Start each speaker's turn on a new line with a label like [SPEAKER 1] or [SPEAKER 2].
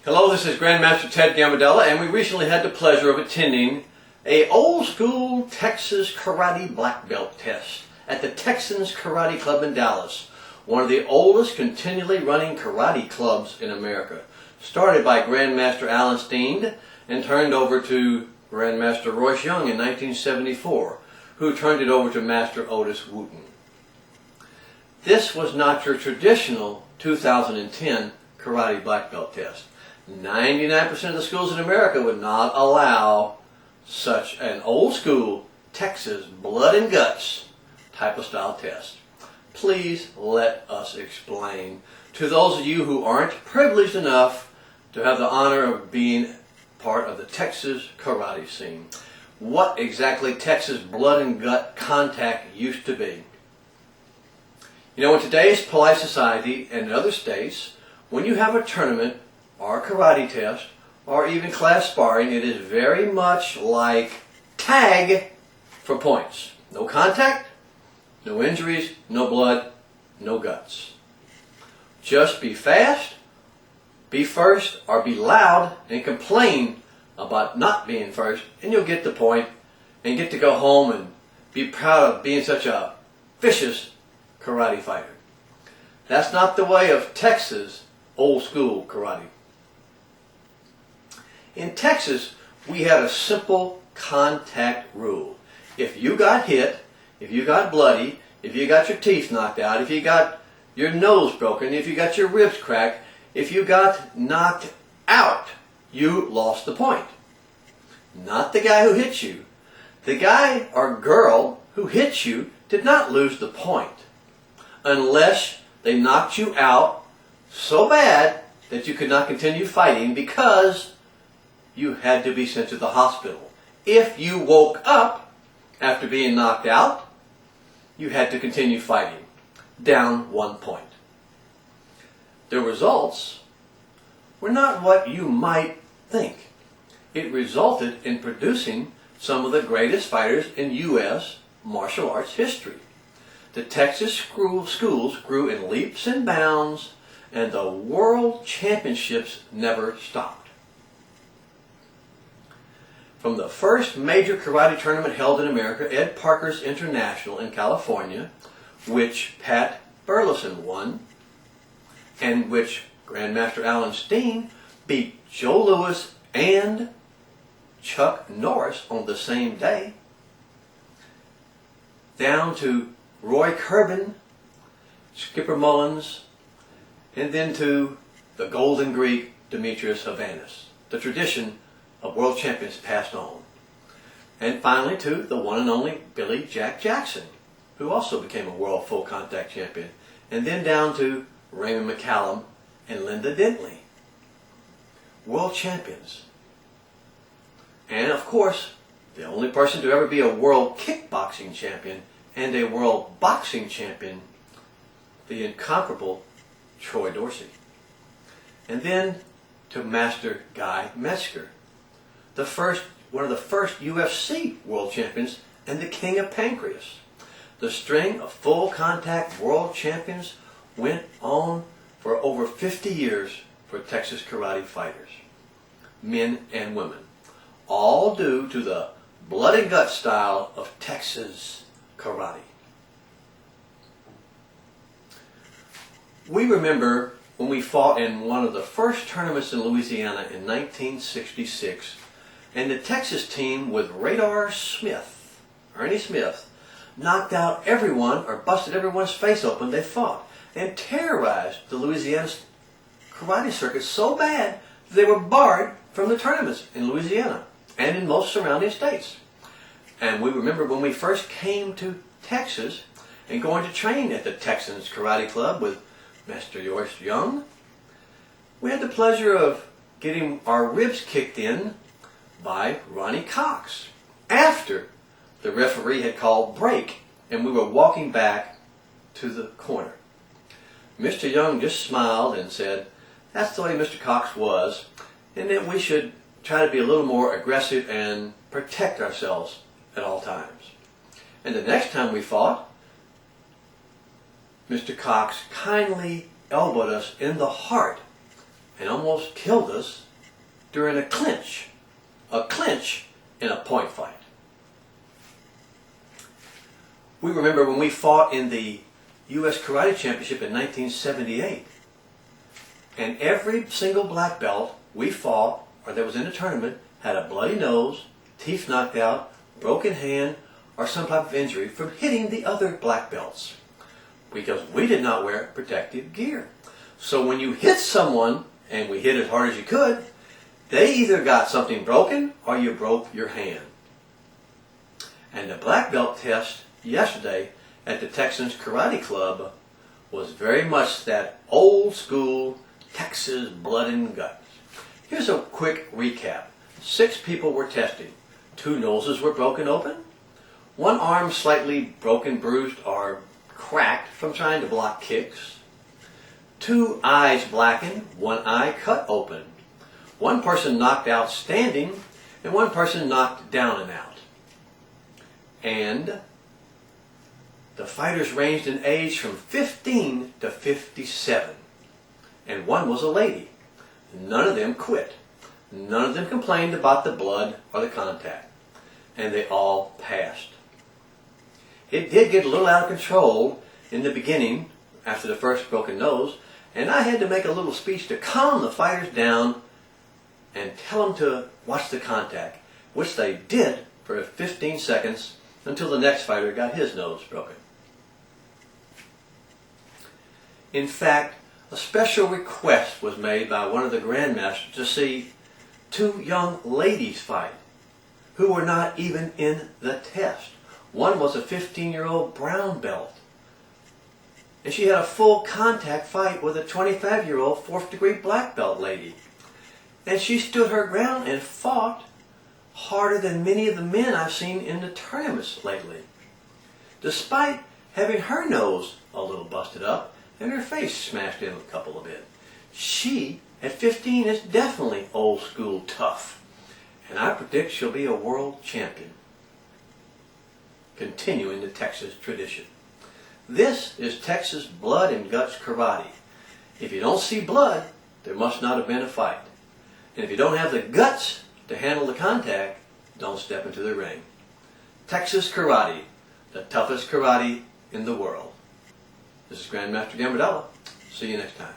[SPEAKER 1] Hello, this is Grandmaster Ted Gambardella, and we recently had the pleasure of attending a old school Texas karate black belt test at the Texans Karate Club in Dallas, one of the oldest continually running karate clubs in America, started by Grandmaster Alan Steen and turned over to Grandmaster Royce Young in 1974, who turned it over to Master Otis Wooten. This was not your traditional 2010 karate black belt test. 99% of the schools in America would not allow such an old school Texas blood and guts type of style test. Please let us explain to those of you who aren't privileged enough to have the honor of being part of the Texas karate scene, what exactly Texas blood and gut contact used to be. You know, in today's polite society and in other states, when you have a tournament or karate test or even class sparring, it is very much like tag for points. No contact, no injuries, no blood, no guts. Just be fast, be first, or be loud and complain about not being first, and you'll get the point and get to go home and be proud of being such a vicious karate fighter. That's not the way of Texas old school karate. In Texas, we had a simple contact rule. If you got hit, if you got bloody, if you got your teeth knocked out, if you got your nose broken, if you got your ribs cracked, if you got knocked out, you lost the point. Not the guy who hit you. The guy or girl who hit you did not lose the point unless they knocked you out so bad that you could not continue fighting because you had to be sent to the hospital. If you woke up after being knocked out, you had to continue fighting, down 1 point. The results were not what you might think. It resulted in producing some of the greatest fighters in U.S. martial arts history. The Texas schools grew in leaps and bounds, and the world championships never stopped. From the first major karate tournament held in America, Ed Parker's International in California, which Pat Burleson won, and which Grandmaster Alan Steen beat Joe Louis and Chuck Norris on the same day, down to Roy Kerbin, Skipper Mullins, and then to the Golden Greek Demetrius Havanis. The tradition of world champions passed on. And finally to the one and only Billy Jack Jackson, who also became a world full contact champion. And then down to Raymond McCallum and Linda Dentley. World champions. And of course, the only person to ever be a world kickboxing champion and a world boxing champion, the incomparable Troy Dorsey. And then to Master Guy Metzger, one of the first UFC world champions and the king of pancreas. The string of full contact world champions went on for over 50 years for Texas karate fighters, men and women, all due to the blood and gut style of Texas karate. We remember when we fought in one of the first tournaments in Louisiana in 1966, and the Texas team with Radar Smith, Ernie Smith, knocked out everyone or busted everyone's face open they fought and terrorized the Louisiana karate circuit so bad that they were barred from the tournaments in Louisiana and in most surrounding states. And we remember when we first came to Texas and going to train at the Texans Karate Club with Master Royce Young, we had the pleasure of getting our ribs kicked in by Ronnie Cox after the referee had called break and we were walking back to the corner. Mr. Young just smiled and said that's the way Mr. Cox was, and that we should try to be a little more aggressive and protect ourselves at all times. And the next time we fought, Mr. Cox kindly elbowed us in the heart and almost killed us during a clinch in a point fight. We remember when we fought in the U.S. Karate Championship in 1978, and every single black belt we fought or that was in a tournament had a bloody nose, teeth knocked out, broken hand, or some type of injury from hitting the other black belts, because we did not wear protective gear. So when you hit someone, and we hit as hard as you could, they either got something broken or you broke your hand. And the black belt test yesterday at the Texans Karate Club was very much that old school Texas blood and guts. Here's a quick recap. 6 people were tested. 2 noses were broken open. 1 arm slightly broken, bruised, or cracked from trying to block kicks. 2 eyes blackened, 1 eye cut open. 1 person knocked out standing, and 1 person knocked down and out. And the fighters ranged in age from 15 to 57. And 1 was a lady. None of them quit. None of them complained about the blood or the contact. And they all passed. It did get a little out of control in the beginning after the first broken nose, and I had to make a little speech to calm the fighters down and tell them to watch the contact, which they did for 15 seconds until the next fighter got his nose broken. In fact, a special request was made by one of the grandmasters to see 2 young ladies fight who were not even in the test. One was a 15-year-old brown belt, and she had a full contact fight with a 25-year-old 4th degree black belt lady. And she stood her ground and fought harder than many of the men I've seen in the tournaments lately, despite having her nose a little busted up and her face smashed in a couple of bit. She, at 15, is definitely old school tough, and I predict she'll be a world champion, continuing the Texas tradition. This is Texas Blood and Guts Karate. If you don't see blood, there must not have been a fight. And if you don't have the guts to handle the contact, don't step into the ring. Texas Karate, the toughest karate in the world. This is Grandmaster Gambardella. See you next time.